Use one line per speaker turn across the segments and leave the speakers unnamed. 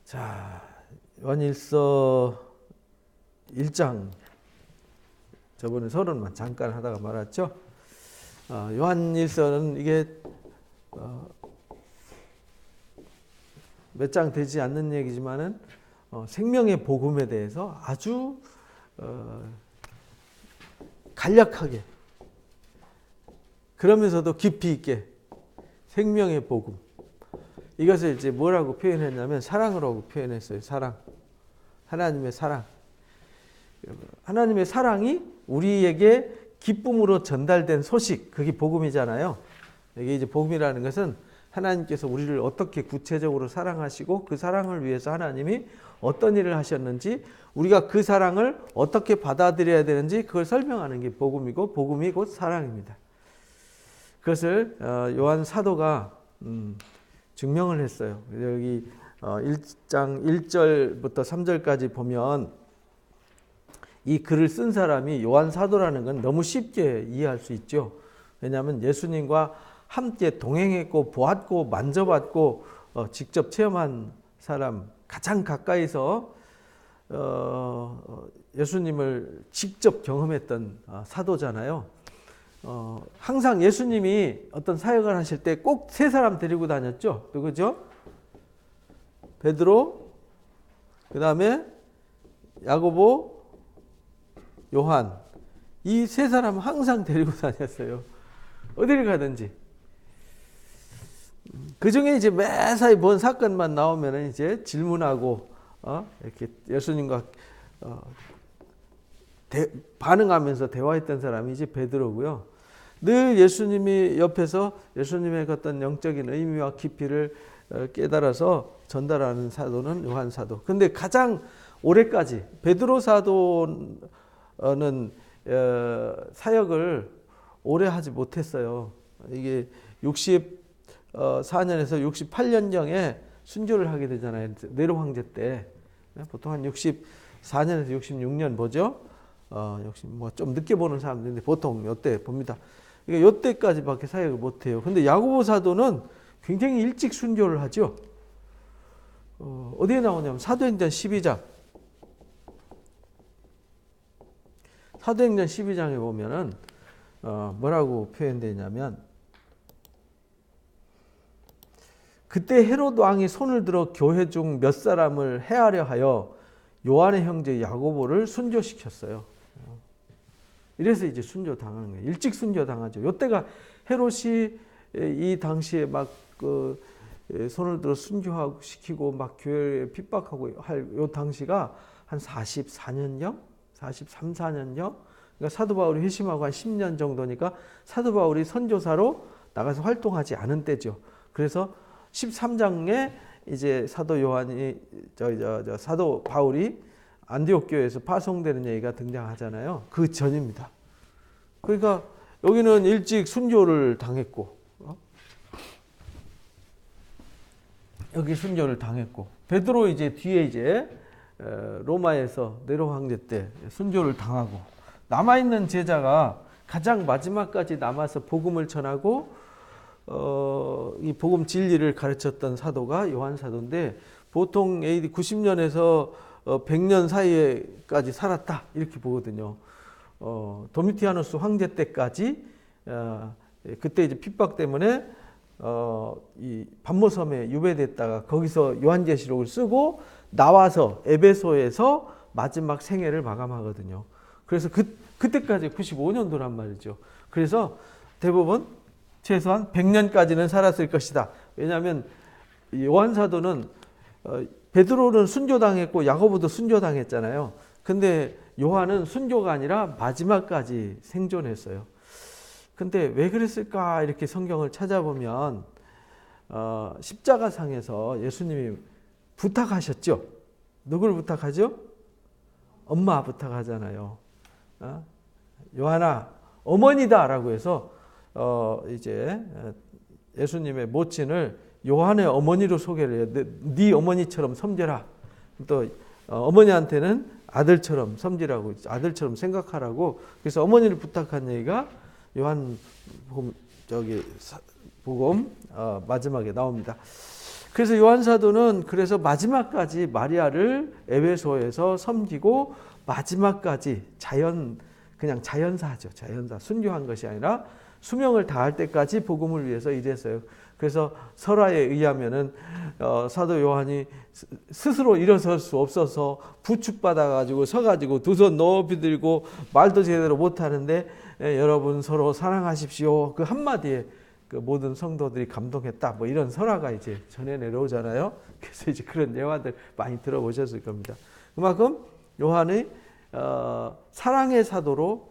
자, 요한일서 1장 저번에 서론만 잠깐 하다가 말았죠. 요한일서는 이게 몇 장 되지 않는 얘기지만은 생명의 복음에 대해서 아주 간략하게 그러면서도 깊이 있게 생명의 복음, 이것을 이제 뭐라고 표현했냐면 사랑으로 표현했어요. 사랑. 하나님의 사랑. 하나님의 사랑이 우리에게 기쁨으로 전달된 소식, 그게 복음이잖아요. 이게 이제 복음이라는 것은 하나님께서 우리를 어떻게 구체적으로 사랑하시고 그 사랑을 위해서 하나님이 어떤 일을 하셨는지, 우리가 그 사랑을 어떻게 받아들여야 되는지 그걸 설명하는 게 복음이고, 복음이 곧 사랑입니다. 그것을 요한 사도가 증명을 했어요. 여기 1장 1절부터 3절까지 보면 이 글을 쓴 사람이 요한 사도라는 건 너무 쉽게 이해할 수 있죠. 왜냐하면 예수님과 함께 동행했고 보았고 만져봤고 직접 체험한 사람, 가장 가까이서 예수님을 직접 경험했던 사도잖아요. 항상 예수님이 어떤 사역을 하실 때 꼭 세 사람 데리고 다녔죠. 누구죠? 베드로, 그 다음에 야고보, 요한. 이 세 사람 항상 데리고 다녔어요. 어디를 가든지. 그 중에 이제 매사에 뭔 사건만 나오면 이제 질문하고 이렇게 예수님과 반응하면서 대화했던 사람이 이제 베드로고요. 늘 예수님이 옆에서 예수님의 어떤 영적인 의미와 깊이를 깨달아서 전달하는 사도는 요한 사도. 근데 가장 오래까지 베드로 사도는 사역을 오래 하지 못했어요. 이게 64년에서 68년경에 순교를 하게 되잖아요. 네로 황제 때. 보통 한 64년에서 66년 보죠. 뭐 좀 늦게 보는 사람들인데 보통 요때 봅니다. 그러니까 요때까지밖에 사역을 못 해요. 근데 야고보 사도는 굉장히 일찍 순교를 하죠. 어디에 나오냐면 사도행전 12장. 사도행전 12장에 보면은 뭐라고 표현되냐면, 그때 헤롯 왕이 손을 들어 교회 중 몇 사람을 해하려 하여 요한의 형제 야고보를 순교시켰어요. 이래서 이제 순교 당하는 거예요. 일찍 순교 당하죠. 요때가 헤롯이 이 당시에 막 손을 들어 순교하고 시키고 막 교회에 핍박하고 할 요 당시가 한 44년경, 43, 4년경. 그러니까 사도 바울이 회심하고 한 10년 정도니까 사도 바울이 선교사로 나가서 활동하지 않은 때죠. 그래서 13장에 이제 사도 요한이 사도 바울이 안디옥 교회에서 파송되는 얘기가 등장하잖아요. 그 전입니다. 그러니까 여기는 일찍 순교를 당했고, 여기 순교를 당했고, 베드로 이제 뒤에 이제 로마에서 네로 황제 때 순교를 당하고, 남아 있는 제자가 가장 마지막까지 남아서 복음을 전하고 이 복음 진리를 가르쳤던 사도가 요한 사도인데, 보통 AD 90년에서 100년 사이에까지 살았다 이렇게 보거든요. 도미티아누스 황제 때까지 그때 이제 핍박 때문에 이 반모섬에 유배됐다가 거기서 요한계시록을 쓰고 나와서 에베소에서 마지막 생애를 마감하거든요. 그래서 그때까지 95년도란 말이죠. 그래서 대부분 최소한 100년까지는 살았을 것이다. 왜냐하면 요한 사도는 베드로는 순교당했고 야고보도 순교당했잖아요. 근데 요한은 순교가 아니라 마지막까지 생존했어요. 근데 왜 그랬을까 이렇게 성경을 찾아보면 십자가상에서 예수님이 부탁하셨죠. 누굴 부탁하죠? 엄마 부탁하잖아요. 요한아, 어머니다라고 해서 이제 예수님의 모친을 요한의 어머니로 소개를 해요. 네 어머니처럼 섬겨라. 또 어머니한테는 아들처럼 섬기라고, 아들처럼 생각하라고. 그래서 어머니를 부탁한 얘기가 요한 복음 마지막에 나옵니다. 그래서 요한 사도는 그래서 마지막까지 마리아를 에베소에서 섬기고 마지막까지 그냥 자연사죠. 자연사. 순교한 것이 아니라 수명을 다할 때까지 복음을 위해서 일했어요. 그래서 설화에 의하면은 사도 요한이 스스로 일어설 수 없어서 부축받아 가지고 서가지고 두 손 높이 들고 말도 제대로 못하는데 여러분 서로 사랑하십시오. 그 한마디에 그 모든 성도들이 감동했다. 뭐 이런 설화가 이제 전해 내려오잖아요. 그래서 이제 그런 예화들 많이 들어보셨을 겁니다. 그만큼 요한의 사랑의 사도로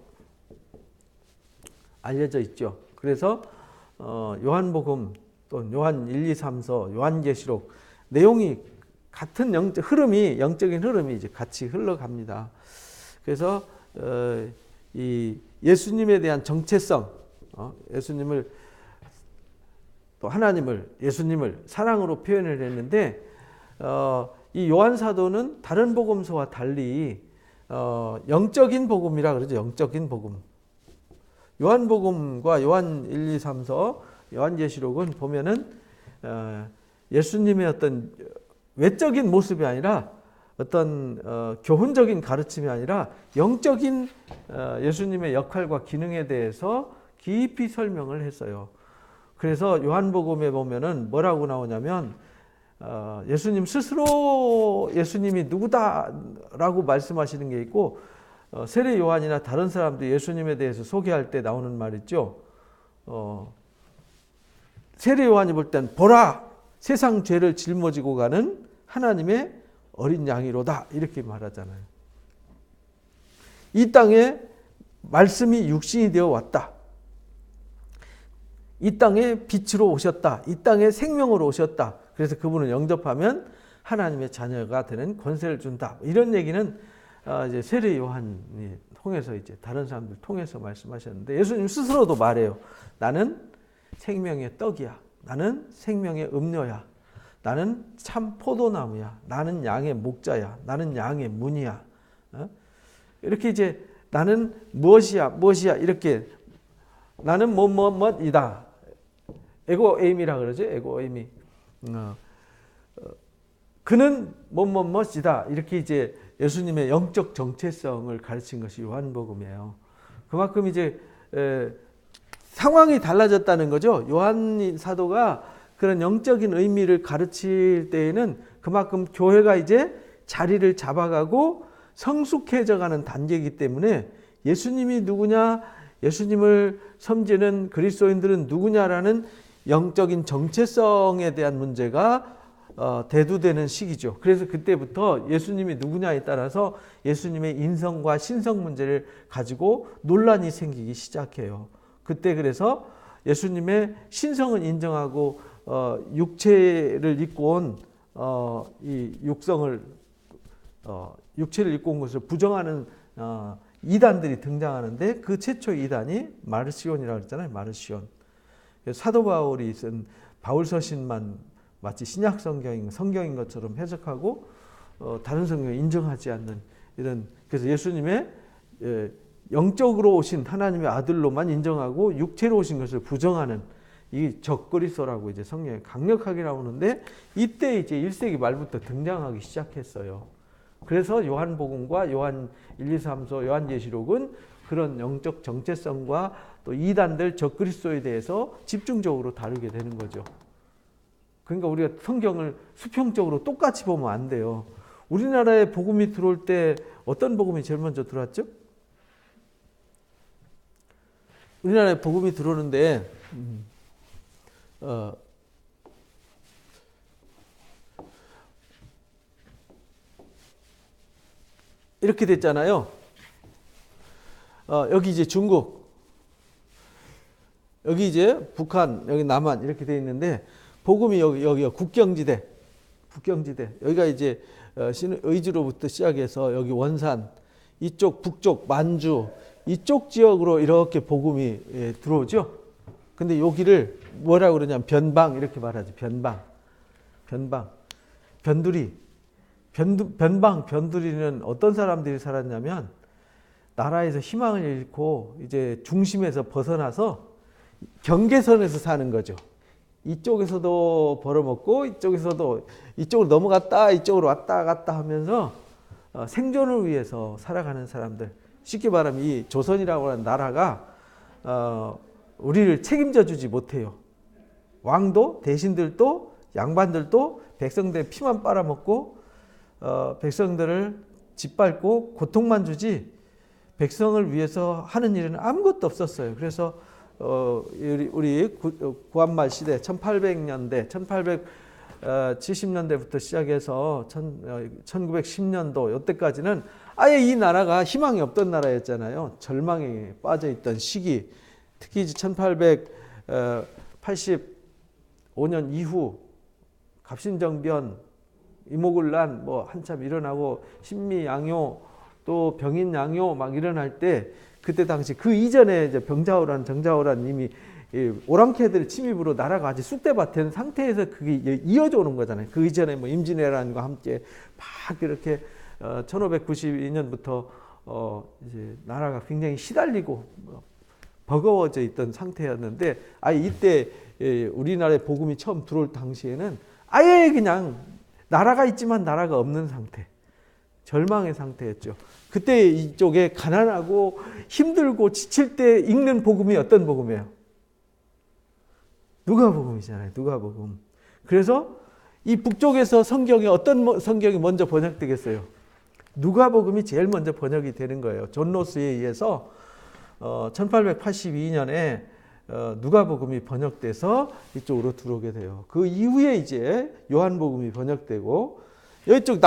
알려져 있죠. 그래서 요한복음 또 요한 1, 2, 3서, 요한계시록 내용이 같은 영적인 흐름이 이제 같이 흘러갑니다. 그래서 이 예수님에 대한 정체성, 예수님을 또 예수님을 사랑으로 표현을 했는데 이 요한 사도는 다른 복음서와 달리 영적인 복음이라 그러죠. 영적인 복음. 요한복음과 요한 1, 2, 3서, 요한계시록은 보면은 예수님의 어떤 외적인 모습이 아니라 어떤 교훈적인 가르침이 아니라 영적인 예수님의 역할과 기능에 대해서 깊이 설명을 했어요. 그래서 요한복음에 보면은 뭐라고 나오냐면 예수님 스스로 예수님이 누구다라고 말씀하시는 게 있고 세례 요한이나 다른 사람들 예수님에 대해서 소개할 때 나오는 말 있죠. 세례 요한이 볼 땐 보라 세상 죄를 짊어지고 가는 하나님의 어린 양이로다 이렇게 말하잖아요. 이 땅에 말씀이 육신이 되어 왔다. 이 땅에 빛으로 오셨다. 이 땅에 생명으로 오셨다. 그래서 그분을 영접하면 하나님의 자녀가 되는 권세를 준다. 이런 얘기는 이제 세례 요한이 통해서 이제 다른 사람들 통해서 말씀하셨는데 예수님 스스로도 말해요. 나는 생명의 떡이야. 나는 생명의 음료야. 나는 참 포도나무야. 나는 양의 목자야. 나는 양의 문이야. 이렇게 이제 나는 무엇이야 이렇게 나는 뭐이다. 에고에임이라 그러죠. 에고에임이. 그는 뭐이다. 이렇게 이제 예수님의 영적 정체성을 가르친 것이 요한복음이에요. 그만큼 이제 상황이 달라졌다는 거죠. 요한 사도가 그런 영적인 의미를 가르칠 때에는 그만큼 교회가 이제 자리를 잡아가고 성숙해져가는 단계이기 때문에 예수님이 누구냐, 예수님을 섬기는 그리스도인들은 누구냐라는 영적인 정체성에 대한 문제가 대두되는 시기죠. 그래서 그때부터 예수님이 누구냐에 따라서 예수님의 인성과 신성 문제를 가지고 논란이 생기기 시작해요. 그때 그래서 예수님의 신성은 인정하고 육체를 입고 온 이 육체를 입고 온 것을 부정하는 이단들이 등장하는데 그 최초 이단이 마르시온이라고 했잖아요. 마르시온. 사도 바울이 쓴 바울서신만 마치 신약 성경인 것처럼 해석하고 다른 성경을 인정하지 않는 이런, 그래서 예수님의 영적으로 오신 하나님의 아들로만 인정하고 육체로 오신 것을 부정하는 이 적그리스도라고 이제 성경에 강력하게 나오는데 이때 이제 1세기 말부터 등장하기 시작했어요. 그래서 요한복음과 요한 1, 2, 3서, 요한계시록은 그런 영적 정체성과 또 이단들 적그리스도에 대해서 집중적으로 다루게 되는 거죠. 그러니까 우리가 성경을 수평적으로 똑같이 보면 안 돼요. 우리나라에 복음이 들어올 때 어떤 복음이 제일 먼저 들어왔죠? 우리나라에 복음이 들어오는데 이렇게 됐잖아요. 여기 이제 중국, 여기 이제 북한, 여기 남한 이렇게 돼 있는데 복음이 여기가 국경지대. 여기가 이제 의주로부터 시작해서 여기 원산, 이쪽 북쪽 만주 이쪽 지역으로 이렇게 복음이 들어오죠. 근데 여기를 뭐라고 그러냐면 변방 이렇게 말하죠. 변방. 변두리는 어떤 사람들이 살았냐면 나라에서 희망을 잃고 이제 중심에서 벗어나서 경계선에서 사는 거죠. 이쪽에서도 벌어먹고 이쪽에서도 이쪽으로 넘어갔다 이쪽으로 왔다 갔다 하면서 생존을 위해서 살아가는 사람들. 쉽게 말하면 이 조선이라고 하는 나라가 우리를 책임져 주지 못해요. 왕도 대신들도 양반들도 백성들의 피만 빨아먹고 백성들을 짓밟고 고통만 주지 백성을 위해서 하는 일은 아무것도 없었어요. 그래서 우리 구한말 시대 1800년대 1870년대부터 시작해서 1910년도 이때까지는 아예 이 나라가 희망이 없던 나라였잖아요. 절망에 빠져 있던 시기. 특히 1885년 이후 갑신정변, 이모군란 뭐 한참 일어나고 신미양요 또 병인양요 막 일어날 때 그때 당시 그 이전에 이제 병자호란 정자호란 이미 오랑캐들 침입으로 나라가 아주 쑥대밭된 상태에서 그게 이어져 오는 거잖아요. 그 이전에 뭐 임진왜란과 함께 막 이렇게 1592년부터 이제 나라가 굉장히 시달리고 버거워져 있던 상태였는데 아예 이때 우리나라에 복음이 처음 들어올 당시에는 아예 그냥 나라가 있지만 나라가 없는 상태, 절망의 상태였죠. 그때 이쪽에 가난하고 힘들고 지칠 때 읽는 복음이 어떤 복음이에요? 누가복음이잖아요. 누가복음. 그래서 이 북쪽에서 성경에 어떤 성경이 먼저 번역되겠어요? 누가복음이 제일 먼저 번역이 되는 거예요. 존 노스에 의해서 1882년에 누가복음이 번역돼서 이쪽으로 들어오게 돼요. 그 이후에 이제 요한복음이 번역되고 이쪽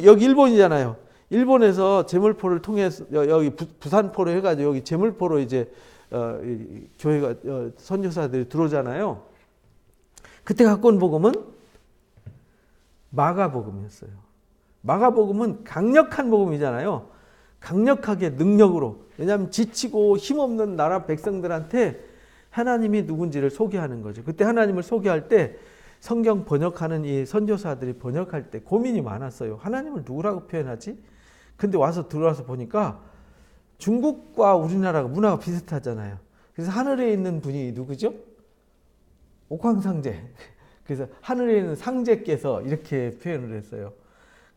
여기 일본이잖아요. 일본에서 제물포를 통해서 여기 부산포로 해가지고 여기 제물포로 이제 교회가 선교사들이 들어오잖아요. 그때 갖고 온 복음은 마가복음이었어요. 마가복음은 강력한 복음이잖아요. 강력하게 능력으로. 왜냐하면 지치고 힘없는 나라 백성들한테 하나님이 누군지를 소개하는 거죠. 그때 하나님을 소개할 때 성경 번역하는 이 선교사들이 번역할 때 고민이 많았어요. 하나님을 누구라고 표현하지? 근데 와서 들어와서 보니까 중국과 우리나라가 문화가 비슷하잖아요. 그래서 하늘에 있는 분이 누구죠? 옥황상제. 그래서 하늘에 있는 상제께서 이렇게 표현을 했어요.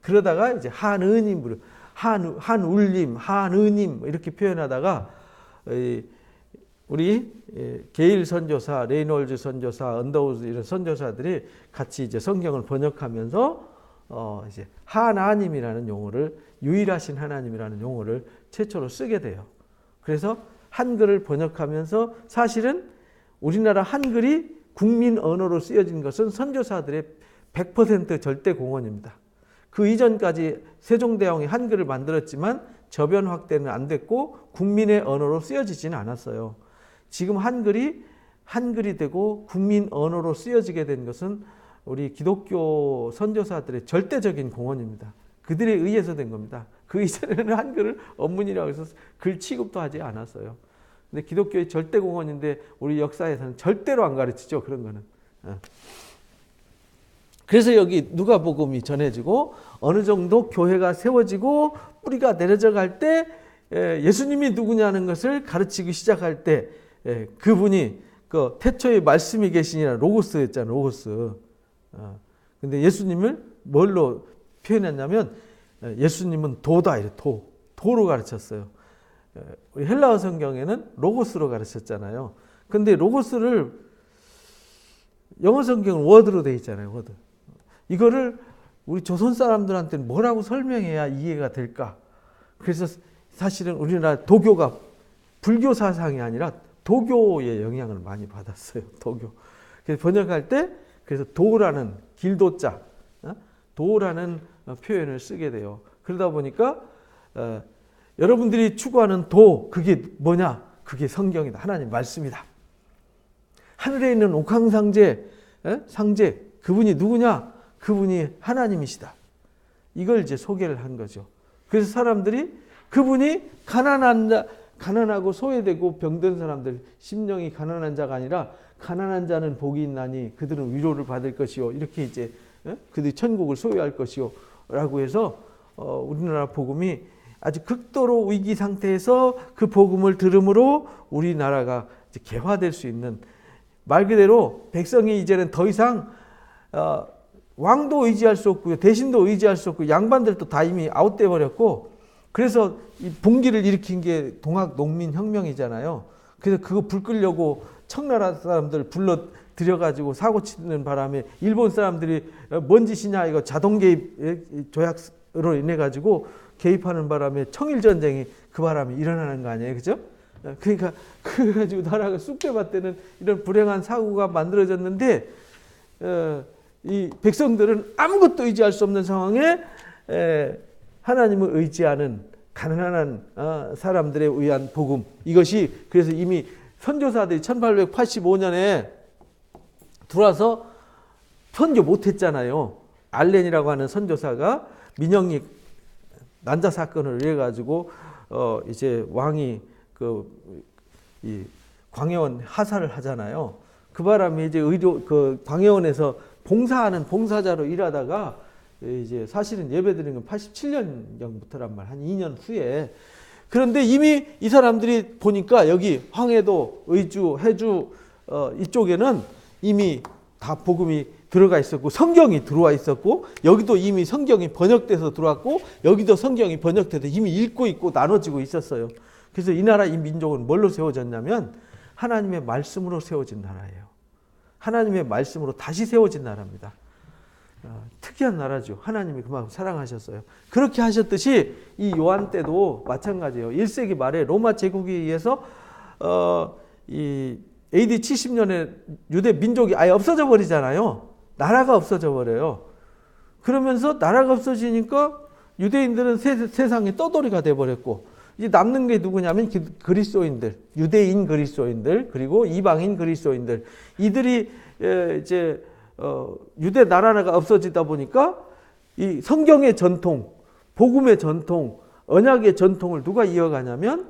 그러다가 이제 한은임, 한울림, 한은임 이렇게 표현하다가 우리 게일 선교사, 레이놀즈 선교사, 언더우즈 이런 선교사들이 같이 이제 성경을 번역하면서 이제 하나님이라는 용어를 유일하신 하나님이라는 용어를 최초로 쓰게 돼요. 그래서 한글을 번역하면서 사실은 우리나라 한글이 국민 언어로 쓰여진 것은 선교사들의 100% 절대 공헌입니다. 그 이전까지 세종대왕이 한글을 만들었지만 저변 확대는 안 됐고 국민의 언어로 쓰여지지는 않았어요. 지금 한글이 되고 국민 언어로 쓰여지게 된 것은 우리 기독교 선교사들의 절대적인 공헌입니다. 그들에 의해서 된 겁니다. 그 이전에는 한글을 언문이라고 해서 글 취급도 하지 않았어요. 근데 기독교의 절대 공헌인데 우리 역사에서는 절대로 안 가르치죠. 그런 거는. 그래서 여기 누가복음이 전해지고 어느 정도 교회가 세워지고 뿌리가 내려져 갈 때 예수님이 누구냐는 것을 가르치기 시작할 때 그분이 그 태초에 말씀이 계시니라 로고스였잖아요. 로고스. 근데 예수님을 뭘로 표현했냐면 예수님은 도다 이래 도로 가르쳤어요. 우리 헬라어 성경에는 로고스로 가르쳤잖아요. 근데 로고스를 영어 성경은 워드로 돼 있잖아요. 워드. 이거를 우리 조선 사람들한테는 뭐라고 설명해야 이해가 될까? 그래서 사실은 우리나라 도교가 불교 사상이 아니라 도교의 영향을 많이 받았어요. 도교. 그래서 번역할 때 그래서 도라는 길도자, 도라는 표현을 쓰게 돼요. 그러다 보니까 여러분들이 추구하는 도 그게 뭐냐? 그게 성경이다. 하나님 말씀이다. 하늘에 있는 옥황상제, 상제 그분이 누구냐? 그분이 하나님이시다. 이걸 이제 소개를 한 거죠. 그래서 사람들이 그분이 가난하고 소외되고 병든 사람들, 심령이 가난한 자가 아니라 가난한 자는 복이 있나니 그들은 위로를 받을 것이요. 이렇게 이제 그들이 천국을 소유할 것이요. 라고 해서 우리나라 복음이 아주 극도로 위기 상태에서 그 복음을 들음으로 우리나라가 이제 개화될 수 있는 말 그대로 백성이 이제는 더 이상 왕도 의지할 수 없고요. 대신도 의지할 수 없고 양반들도 다 이미 아웃돼 버렸고 그래서 이 봉기를 일으킨 게 동학 농민 혁명이잖아요. 그래서 그거 불 끄려고 청나라 사람들 불러 들여가지고 사고 치는 바람에 일본 사람들이 뭔 짓이냐 이거 자동 개입 조약으로 인해 가지고 개입하는 바람에 청일전쟁이 그 바람에 일어나는 거 아니에요, 그죠? 그러니까 그래가지고 나라가 쑥대밭 되는 이런 불행한 사고가 만들어졌는데 이 백성들은 아무것도 의지할 수 없는 상황에 하나님을 의지하는 가난한 사람들에 의한 복음, 이것이 그래서 이미 선교사들이 1885년에 들어와서 선교 못했잖아요. 알렌이라고 하는 선교사가 민영리 난자 사건을 위해 가지고 이제 왕이 이 광해원 하사를 하잖아요. 그 바람에 이제 광해원에서 봉사하는 봉사자로 일하다가 이제 사실은 예배드리는 건 87년경부터란 말, 한 2년 후에. 그런데 이미 이 사람들이 보니까 여기 황해도, 의주, 해주 이쪽에는 이미 다 복음이 들어가 있었고 성경이 들어와 있었고 여기도 이미 성경이 번역돼서 들어왔고 여기도 성경이 번역돼서 이미 읽고 있고 나눠지고 있었어요. 그래서 이 나라 이 민족은 뭘로 세워졌냐면 하나님의 말씀으로 세워진 나라예요. 하나님의 말씀으로 다시 세워진 나라입니다. 특이한 나라죠. 하나님이 그만큼 사랑하셨어요. 그렇게 하셨듯이 이 요한 때도 마찬가지예요. 1세기 말에 로마 제국에 의해서 이 AD 70년에 유대 민족이 아예 없어져 버리잖아요. 나라가 없어져 버려요. 그러면서 나라가 없어지니까 유대인들은 세상에 떠돌이가 돼 버렸고 이제 남는 게 누구냐면 그리스도인들, 유대인 그리스도인들, 그리고 이방인 그리스도인들. 이들이 이제 유대 나라가 없어지다 보니까 이 성경의 전통, 복음의 전통, 언약의 전통을 누가 이어가냐면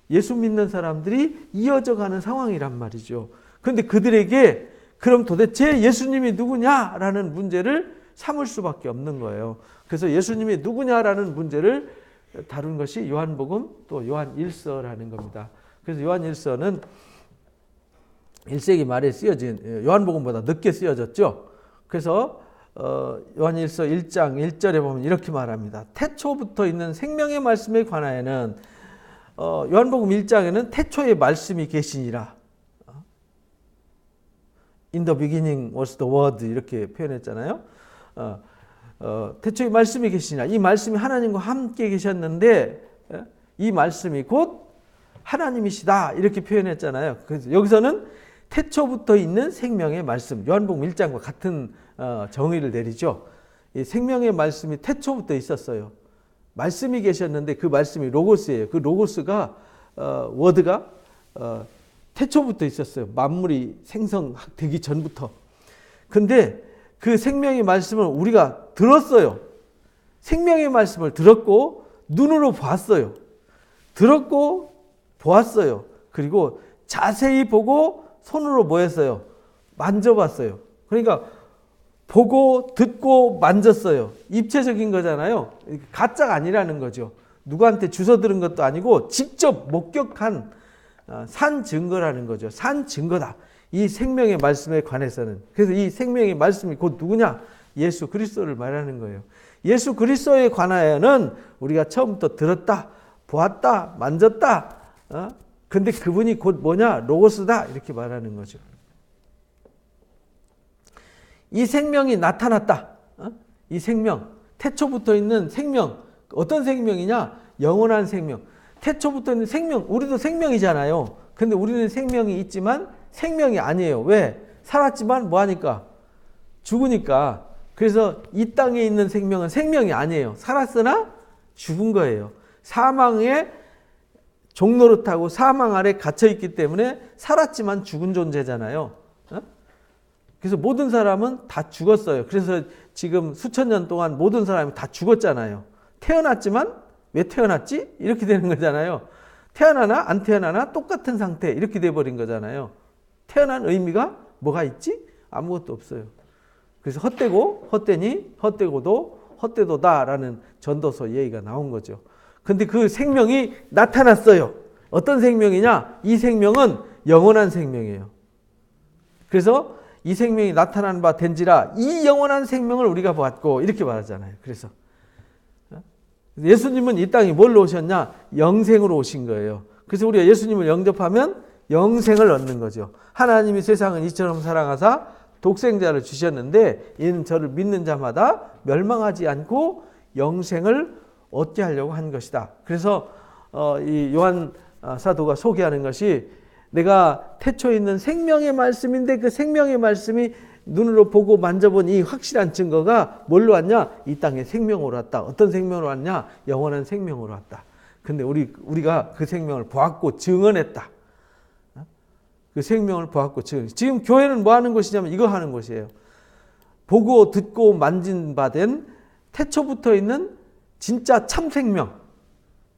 예수 믿는 사람들이 이어져 가는 상황이란 말이죠. 그런데 그들에게 그럼 도대체 예수님이 누구냐라는 문제를 삼을 수밖에 없는 거예요. 그래서 예수님이 누구냐라는 문제를 다룬 것이 요한복음 또 요한 1서라는 겁니다. 그래서 요한 1서는 1세기 말에 쓰여진, 요한복음보다 늦게 쓰여졌죠. 그래서 요한 1서 1장 1절에 보면 이렇게 말합니다. 태초부터 있는 생명의 말씀에 관하여는 요한복음 1장에는 태초에 말씀이 계시니라. In the beginning was the word 이렇게 표현했잖아요. 태초에 말씀이 계시니라. 이 말씀이 하나님과 함께 계셨는데 이 말씀이 곧 하나님이시다 이렇게 표현했잖아요. 그래서 여기서는 태초부터 있는 생명의 말씀, 요한복음 1장과 같은 정의를 내리죠. 이 생명의 말씀이 태초부터 있었어요. 말씀이 계셨는데 그 말씀이 로고스예요. 그 로고스가 워드가 태초부터 있었어요. 만물이 생성되기 전부터. 근데 그 생명의 말씀을 우리가 들었어요. 생명의 말씀을 들었고 눈으로 봤어요. 들었고 보았어요. 그리고 자세히 보고 손으로 뭐 했어요? 만져봤어요. 그러니까 보고 듣고 만졌어요. 입체적인 거잖아요. 가짜가 아니라는 거죠. 누구한테 주워 들은 것도 아니고 직접 목격한 산 증거라는 거죠. 산 증거다. 이 생명의 말씀에 관해서는. 그래서 이 생명의 말씀이 곧 누구냐? 예수 그리스도를 말하는 거예요. 예수 그리스도에 관하여는 우리가 처음부터 들었다, 보았다, 만졌다. 근데 그분이 곧 뭐냐? 로고스다. 이렇게 말하는 거죠. 이 생명이 나타났다. 이 생명, 태초부터 있는 생명. 어떤 생명이냐? 영원한 생명. 태초부터 있는 생명. 우리도 생명이잖아요. 근데 우리는 생명이 있지만 생명이 아니에요. 왜? 살았지만 뭐하니까? 죽으니까. 그래서 이 땅에 있는 생명은 생명이 아니에요. 살았으나 죽은 거예요. 사망의 종로를 타고 사망 아래 갇혀있기 때문에 살았지만 죽은 존재잖아요. 그래서 모든 사람은 다 죽었어요. 그래서 지금 수천 년 동안 모든 사람이 다 죽었잖아요. 태어났지만 왜 태어났지? 이렇게 되는 거잖아요. 태어나나 안 태어나나 똑같은 상태 이렇게 돼버린 거잖아요. 태어난 의미가 뭐가 있지? 아무것도 없어요. 그래서 헛되고 헛되니 헛되고도 헛되도다라는 전도서 얘기가 나온 거죠. 근데 그 생명이 나타났어요. 어떤 생명이냐? 이 생명은 영원한 생명이에요. 그래서 이 생명이 나타난 바 된지라 이 영원한 생명을 우리가 보았고 이렇게 말하잖아요. 그래서 예수님은 이 땅에 뭘로 오셨냐? 영생으로 오신 거예요. 그래서 우리가 예수님을 영접하면 영생을 얻는 거죠. 하나님이 세상은 이처럼 사랑하사 독생자를 주셨는데 이는 저를 믿는 자마다 멸망하지 않고 영생을 얻게 하려고 한 것이다. 그래서 이 요한 사도가 소개하는 것이 내가 태초에 있는 생명의 말씀인데 그 생명의 말씀이 눈으로 보고 만져본 이 확실한 증거가 뭘로 왔냐? 이 땅에 생명으로 왔다. 어떤 생명으로 왔냐? 영원한 생명으로 왔다. 근데 우리가 그 생명을 보았고 증언했다. 그 생명을 보았고 증언. 지금 교회는 뭐 하는 곳이냐면 이거 하는 곳이에요. 보고 듣고 만진 바 된 태초부터 있는 진짜 참 생명.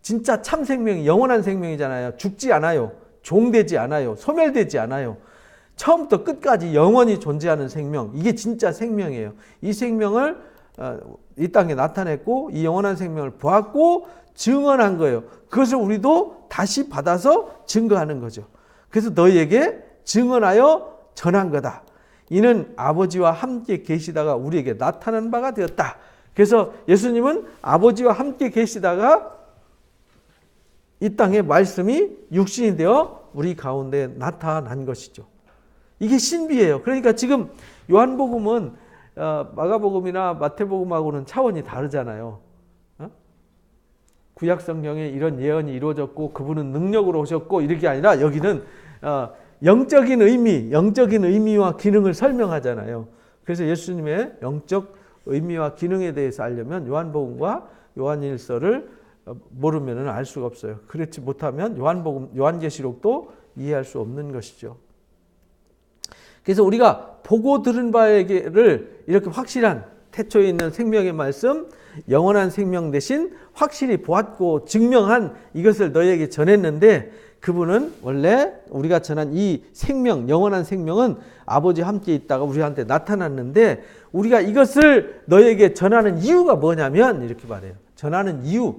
진짜 참 생명이 영원한 생명이잖아요. 죽지 않아요. 종되지 않아요. 소멸되지 않아요. 처음부터 끝까지 영원히 존재하는 생명. 이게 진짜 생명이에요. 이 생명을 이 땅에 나타냈고 이 영원한 생명을 보았고 증언한 거예요. 그것을 우리도 다시 받아서 증거하는 거죠. 그래서 너희에게 증언하여 전한 거다. 이는 아버지와 함께 계시다가 우리에게 나타난 바가 되었다. 그래서 예수님은 아버지와 함께 계시다가 이 땅에 말씀이 육신이 되어 우리 가운데 나타난 것이죠. 이게 신비예요. 그러니까 지금 요한복음은 마가복음이나 마태복음하고는 차원이 다르잖아요. 구약성경에 이런 예언이 이루어졌고 그분은 능력으로 오셨고 이렇게 아니라 여기는 영적인 의미와 기능을 설명하잖아요. 그래서 예수님의 영적 의미와 기능에 대해서 알려면 요한복음과 요한일서를 모르면 알 수가 없어요. 그렇지 못하면 요한계시록도 이해할 수 없는 것이죠. 그래서 우리가 보고 들은 바를 이렇게 확실한 태초에 있는 생명의 말씀, 영원한 생명 대신 확실히 보았고 증명한 이것을 너희에게 전했는데 그분은 원래 우리가 전한 이 생명, 영원한 생명은 아버지와 함께 있다가 우리한테 나타났는데 우리가 이것을 너희에게 전하는 이유가 뭐냐면 이렇게 말해요. 전하는 이유.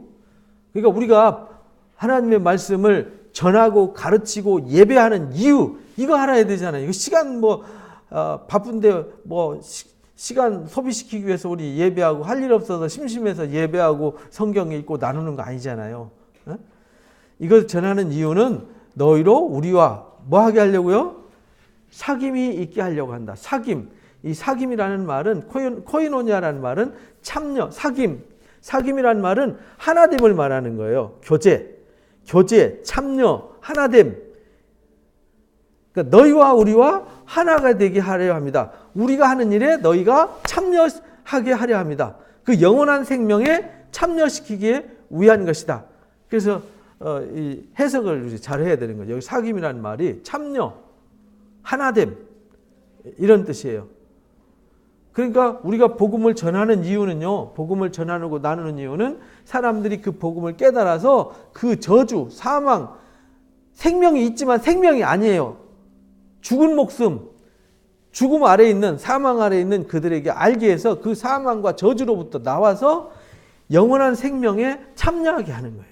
그러니까 우리가 하나님의 말씀을 전하고 가르치고 예배하는 이유 이거 알아야 되잖아요. 이거 시간 바쁜데 시간 소비시키기 위해서 우리 예배하고 할 일 없어서 심심해서 예배하고 성경 읽고 나누는 거 아니잖아요. 이걸 전하는 이유는 너희로 우리와 뭐 하게 하려고요? 사귐이 있게 하려고 한다. 사귐. 이 사귐이라는 말은 코이노니아라는 말은 참여, 사귐이라는 말은 하나됨을 말하는 거예요. 교제, 참여, 하나됨. 그러니까 너희와 우리와 하나가 되게 하려 합니다. 우리가 하는 일에 너희가 참여하게 하려 합니다. 그 영원한 생명에 참여시키기에 위한 것이다. 그래서 이 해석을 잘 해야 되는 거죠. 여기 사귐이라는 말이 참여, 하나됨 이런 뜻이에요. 그러니까 우리가 복음을 전하는 이유는요. 복음을 전하고 나누는 이유는 사람들이 그 복음을 깨달아서 그 저주, 사망, 생명이 있지만 생명이 아니에요. 죽은 목숨, 죽음 아래에 있는 사망 아래에 있는 그들에게 알게 해서 그 사망과 저주로부터 나와서 영원한 생명에 참여하게 하는 거예요.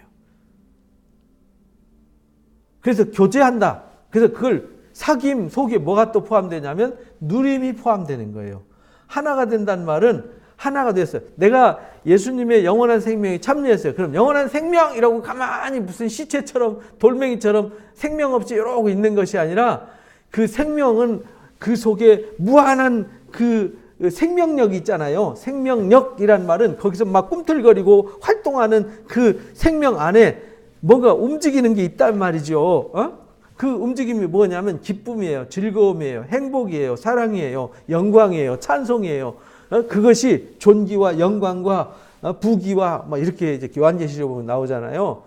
그래서 교제한다. 그래서 그걸 사귐 속에 뭐가 또 포함되냐면 누림이 포함되는 거예요. 하나가 된다는 말은 하나가 됐어요. 내가 예수님의 영원한 생명에 참여했어요. 그럼 영원한 생명이라고 가만히 무슨 시체처럼 돌멩이처럼 생명 없이 이러고 있는 것이 아니라 그 생명은 그 속에 무한한 그 생명력이 있잖아요. 생명력이란 말은 거기서 막 꿈틀거리고 활동하는 그 생명 안에 뭔가 움직이는 게 있단 말이죠. 그 움직임이 뭐냐면 기쁨이에요. 즐거움이에요. 행복이에요. 사랑이에요. 영광이에요. 찬송이에요. 그것이 존귀와 영광과 부귀와 막 이렇게 이제 요한계시록 보면 나오잖아요.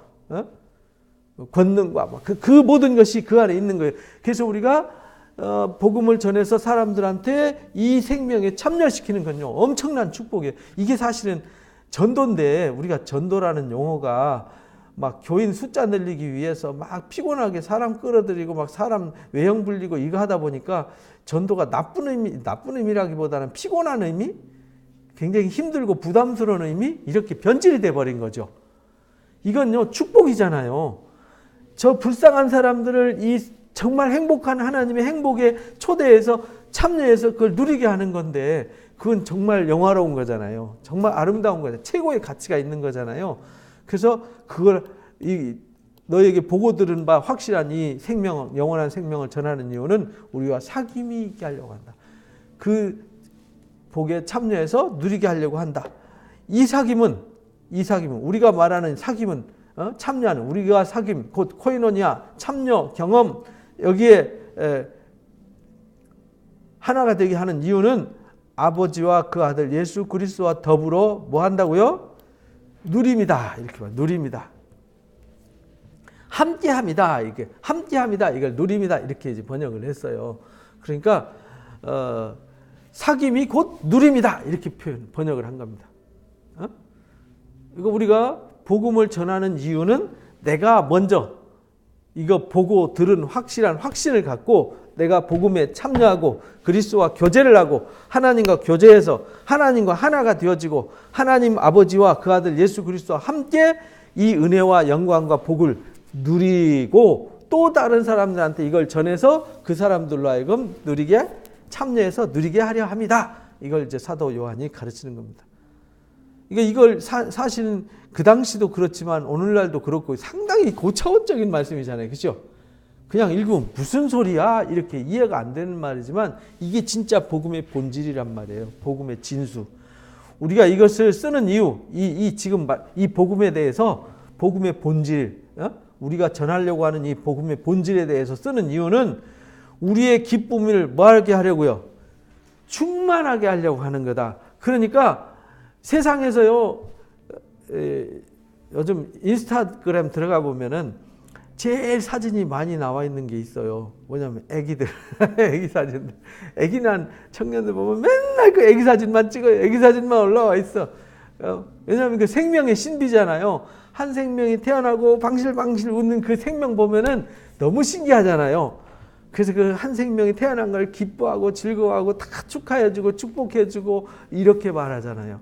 권능과 막 그 모든 것이 그 안에 있는 거예요. 그래서 우리가 복음을 전해서 사람들한테 이 생명에 참여시키는 건요. 엄청난 축복이에요. 이게 사실은 전도인데 우리가 전도라는 용어가 막 교인 숫자 늘리기 위해서 막 피곤하게 사람 끌어들이고 막 사람 외형 불리고 이거 하다 보니까 전도가 나쁜 의미라기보다는 피곤한 의미, 굉장히 힘들고 부담스러운 의미 이렇게 변질이 돼 버린 거죠. 이건요 축복이잖아요. 저 불쌍한 사람들을 이 정말 행복한 하나님의 행복에 초대해서 참여해서 그걸 누리게 하는 건데 그건 정말 영화로운 거잖아요. 정말 아름다운 거잖아요. 최고의 가치가 있는 거잖아요. 그래서 그걸 너에게 보고 들은 바 확실한 이 생명, 영원한 생명을 전하는 이유는 우리와 사귐이 있게 하려고 한다. 그 복에 참여해서 누리게 하려고 한다. 이 사귐은 우리가 말하는 사귐은 참여하는 우리가 사귐 곧 코이노니아 참여 경험 여기에 하나가 되게 하는 이유는 아버지와 그 아들 예수 그리스도와 더불어 뭐 한다고요? 누림이다. 이렇게 봐. 누림이다. 함께합니다. 이게 함께합니다. 이걸 누림이다. 이렇게 이제 번역을 했어요. 그러니까 사귐이 곧 누림이다. 이렇게 번역을 한 겁니다. 이거 우리가 복음을 전하는 이유는 내가 먼저 이거 보고 들은 확실한 확신을 갖고 내가 복음에 참여하고 그리스도와 교제를 하고 하나님과 교제해서 하나님과 하나가 되어지고 하나님 아버지와 그 아들 예수 그리스도와 함께 이 은혜와 영광과 복을 누리고 또 다른 사람들한테 이걸 전해서 그 사람들로 하여금 누리게 참여해서 누리게 하려 합니다. 이걸 이제 사도 요한이 가르치는 겁니다. 이걸 사실은 그 당시도 그렇지만 오늘날도 그렇고 상당히 고차원적인 말씀이잖아요. 그렇죠? 그냥 읽으면 무슨 소리야? 이렇게 이해가 안 되는 말이지만 이게 진짜 복음의 본질이란 말이에요. 복음의 진수. 우리가 이것을 쓰는 이유, 지금 이 복음에 대해서 복음의 본질, 우리가 전하려고 하는 이 복음의 본질에 대해서 쓰는 이유는 우리의 기쁨을 뭐하게 하려고요? 충만하게 하려고 하는 거다. 그러니까 세상에서요, 요즘 인스타그램 들어가 보면은 제일 사진이 많이 나와 있는 게 있어요. 뭐냐면 애기들, 애기 사진들. 애기 난 청년들 보면 맨날 그 애기 사진만 찍어요. 애기 사진만 올라와 있어. 왜냐하면 그 생명의 신비잖아요. 한 생명이 태어나고 방실방실 웃는 그 생명 보면은 너무 신기하잖아요. 그래서 그 한 생명이 태어난 걸 기뻐하고 즐거워하고 다 축하해주고 축복해주고 이렇게 말하잖아요.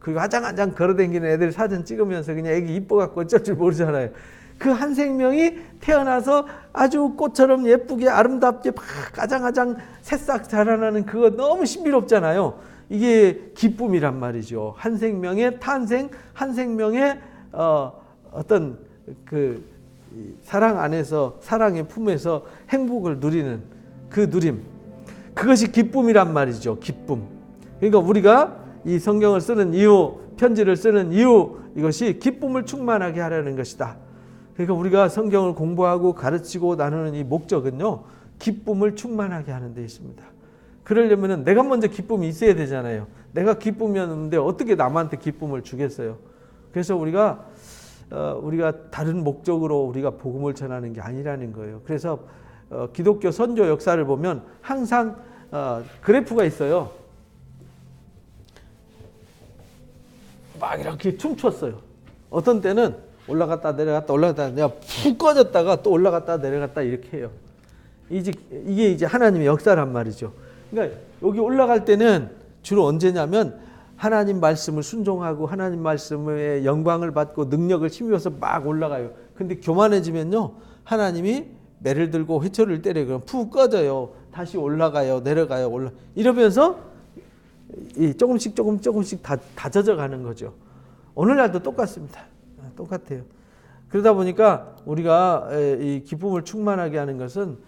그리고 아장아장 걸어다니는 애들 사진 찍으면서 그냥 애기 이뻐갖고 어쩔 줄 모르잖아요. 그 한 생명이 태어나서 아주 꽃처럼 예쁘게 아름답게 막 아장아장 새싹 자라나는 그거 너무 신비롭잖아요. 이게 기쁨이란 말이죠. 한 생명의 탄생, 한 생명의 어떤 그 사랑 안에서 사랑의 품에서 행복을 누리는 그 누림. 그것이 기쁨이란 말이죠. 기쁨. 그러니까 우리가 이 성경을 쓰는 이유, 편지를 쓰는 이유, 이것이 기쁨을 충만하게 하려는 것이다. 그러니까 우리가 성경을 공부하고 가르치고 나누는 이 목적은요, 기쁨을 충만하게 하는 데 있습니다. 그러려면 내가 먼저 기쁨이 있어야 되잖아요. 내가 기쁨이 없는데 어떻게 남한테 기쁨을 주겠어요? 그래서 우리가 다른 목적으로 우리가 복음을 전하는 게 아니라는 거예요. 그래서 기독교 선교 역사를 보면 항상 그래프가 있어요. 막 이렇게 춤췄어요. 어떤 때는 올라갔다 내려갔다 올라갔다 내가 푹 꺼졌다가 또 올라갔다 내려갔다 이렇게 해요. 이게 이제 하나님의 역사란 말이죠. 그러니까 여기 올라갈 때는 주로 언제냐면 하나님 말씀을 순종하고 하나님 말씀의 영광을 받고 능력을 힘입어서 막 올라가요. 근데 교만해지면요, 하나님이 매를 들고 회초리를 때려요. 그럼 푹 꺼져요. 다시 올라가요. 내려가요. 이러면서 조금씩 다 젖어가는 거죠. 오늘날도 똑같습니다. 똑같아요. 그러다 보니까 우리가 이 기쁨을 충만하게 하는 것은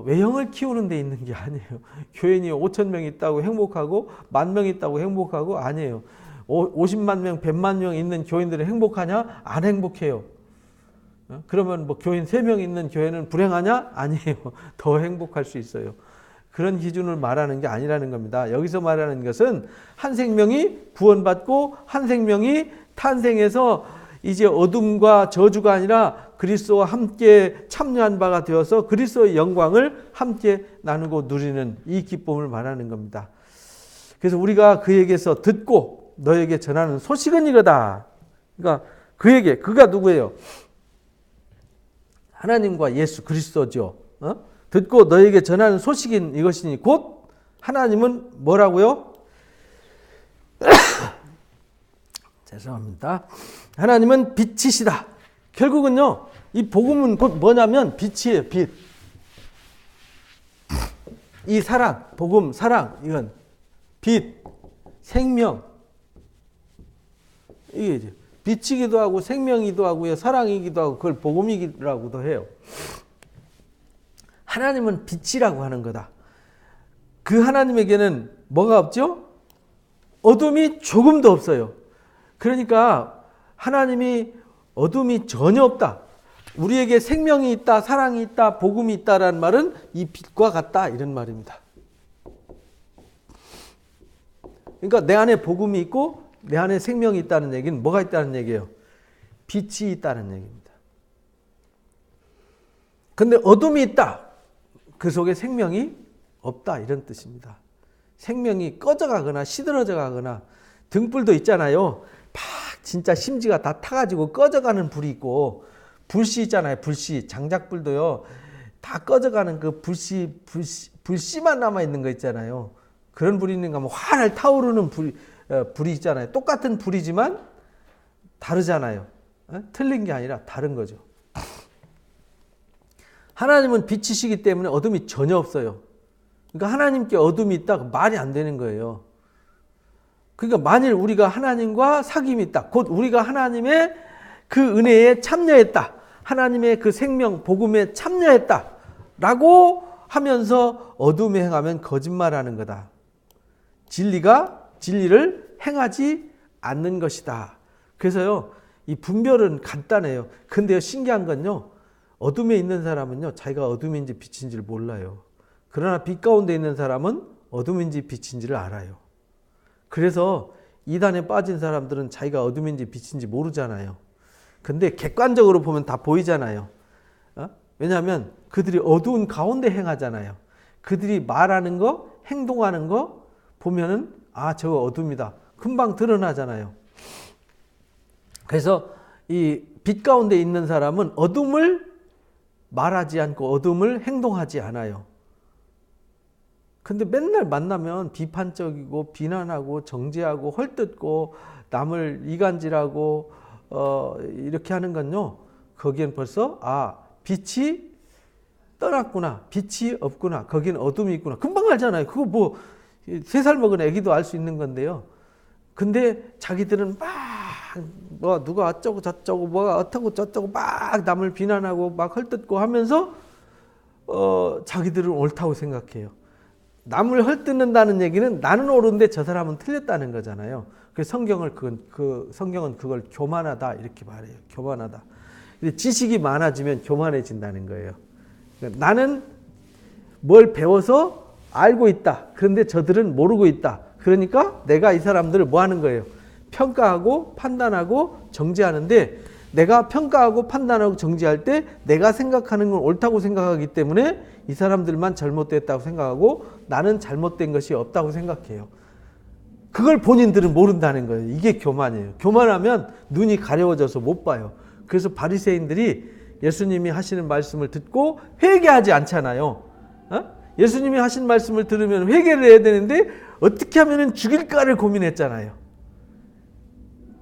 외형을 키우는 데 있는 게 아니에요. 교인이 5,000명 있다고 행복하고 10,000명 있다고 행복하고 아니에요. 50만 명, 100만 명 있는 교인들은 행복하냐? 안 행복해요. 그러면 뭐 교인 3명 있는 교회는 불행하냐? 아니에요. 더 행복할 수 있어요. 그런 기준을 말하는 게 아니라는 겁니다. 여기서 말하는 것은 한 생명이 구원받고 한 생명이 탄생해서 이제 어둠과 저주가 아니라 그리스도와 함께 참여한 바가 되어서 그리스도의 영광을 함께 나누고 누리는 이 기쁨을 말하는 겁니다. 그래서 우리가 그에게서 듣고 너에게 전하는 소식은 이거다. 그러니까 그가 누구예요? 하나님과 예수 그리스도죠. 듣고 너에게 전하는 소식인 이것이니 곧 하나님은 뭐라고요? 죄송합니다. 하나님은 빛이시다. 결국은요, 이 복음은 곧 뭐냐면 빛이에요, 빛. 이 사랑, 복음, 사랑, 이건 빛, 생명. 이게 이제 빛이기도 하고 생명이기도 하고요, 사랑이기도 하고 그걸 복음이라고도 해요. 하나님은 빛이라고 하는 거다. 그 하나님에게는 뭐가 없죠? 어둠이 조금도 없어요. 그러니까 하나님이 어둠이 전혀 없다. 우리에게 생명이 있다, 사랑이 있다, 복음이 있다라는 말은 이 빛과 같다 이런 말입니다. 그러니까 내 안에 복음이 있고 내 안에 생명이 있다는 얘기는 뭐가 있다는 얘기예요? 빛이 있다는 얘기입니다. 근데 어둠이 있다. 그 속에 생명이 없다 이런 뜻입니다. 생명이 꺼져가거나 시들어져 가거나 등불도 있잖아요. 막 진짜 심지가 다 타가지고 꺼져가는 불이 있고 불씨 있잖아요. 불씨 장작불도요. 다 꺼져가는 그 불씨만 남아있는 거 있잖아요. 그런 불이 있는가 하면 환할 타오르는 불이 있잖아요. 똑같은 불이지만 다르잖아요. 틀린 게 아니라 다른 거죠. 하나님은 빛이시기 때문에 어둠이 전혀 없어요. 그러니까 하나님께 어둠이 있다 말이 안 되는 거예요. 그러니까 만일 우리가 하나님과 사귐이 있다. 곧 우리가 하나님의 그 은혜에 참여했다. 하나님의 그 생명, 복음에 참여했다. 라고 하면서 어둠에 행하면 거짓말하는 거다. 진리를 행하지 않는 것이다. 그래서요, 이 분별은 간단해요. 근데요, 신기한 건요, 어둠에 있는 사람은요, 자기가 어둠인지 빛인지를 몰라요. 그러나 빛 가운데 있는 사람은 어둠인지 빛인지를 알아요. 그래서 이단에 빠진 사람들은 자기가 어둠인지 빛인지 모르잖아요. 근데 객관적으로 보면 다 보이잖아요. 왜냐하면 그들이 어두운 가운데 행하잖아요. 그들이 말하는 거, 행동하는 거 보면은 아, 저거 어둠이다. 금방 드러나잖아요. 그래서 이 빛 가운데 있는 사람은 어둠을 말하지 않고 어둠을 행동하지 않아요. 근데 맨날 만나면 비판적이고 비난하고 정죄하고 헐뜯고 남을 이간질하고 이렇게 하는 건요. 거기엔 벌써 빛이 떠났구나. 빛이 없구나. 거기는 어둠이 있구나. 금방 알잖아요. 그거 뭐 3살 먹은 애기도 알 수 있는 건데요. 근데 자기들은 막 누가 어쩌고 저쩌고 뭐가 어쩌고 저쩌고 막 남을 비난하고 막 헐뜯고 하면서 자기들은 옳다고 생각해요. 남을 헐뜯는다는 얘기는 나는 옳은데 저 사람은 틀렸다는 거잖아요. 그래서 성경은 그걸 교만하다 이렇게 말해요. 교만하다. 근데 지식이 많아지면 교만해진다는 거예요. 그러니까 나는 뭘 배워서 알고 있다. 그런데 저들은 모르고 있다. 그러니까 내가 이 사람들을 뭐 하는 거예요? 평가하고 판단하고 정죄하는데 내가 평가하고 판단하고 정죄할 때 내가 생각하는 건 옳다고 생각하기 때문에 이 사람들만 잘못됐다고 생각하고 나는 잘못된 것이 없다고 생각해요. 그걸 본인들은 모른다는 거예요. 이게 교만이에요. 교만하면 눈이 가려워져서 못 봐요. 그래서 바리새인들이 예수님이 하시는 말씀을 듣고 회개하지 않잖아요. 예수님이 하신 말씀을 들으면 회개를 해야 되는데 어떻게 하면 죽일까를 고민했잖아요.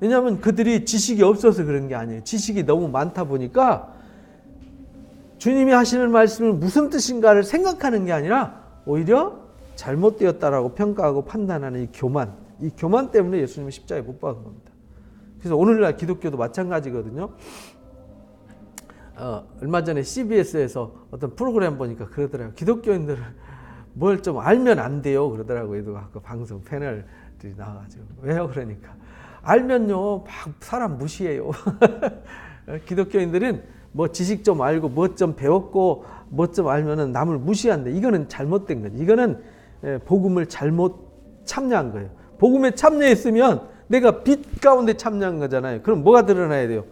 왜냐하면 그들이 지식이 없어서 그런 게 아니에요. 지식이 너무 많다 보니까 주님이 하시는 말씀은 무슨 뜻인가를 생각하는 게 아니라 오히려 잘못되었다라고 평가하고 판단하는 이 교만 때문에 예수님은 십자가에 못 박은 겁니다. 그래서 오늘날 기독교도 마찬가지거든요. 얼마 전에 CBS에서 어떤 프로그램 보니까 그러더라고요. 기독교인들은 뭘 좀 알면 안 돼요. 그러더라고요. 그 방송 패널들이 나와가지고. 왜요? 그러니까. 알면요, 막 사람 무시해요. 기독교인들은 뭐 지식 좀 알고 뭐 좀 배웠고 뭐 좀 알면은 남을 무시한대. 이거는 잘못된 거죠. 이거는 복음을 잘못 참여한 거예요. 복음에 참여했으면 내가 빛 가운데 참여한 거잖아요. 그럼 뭐가 드러나야 돼요?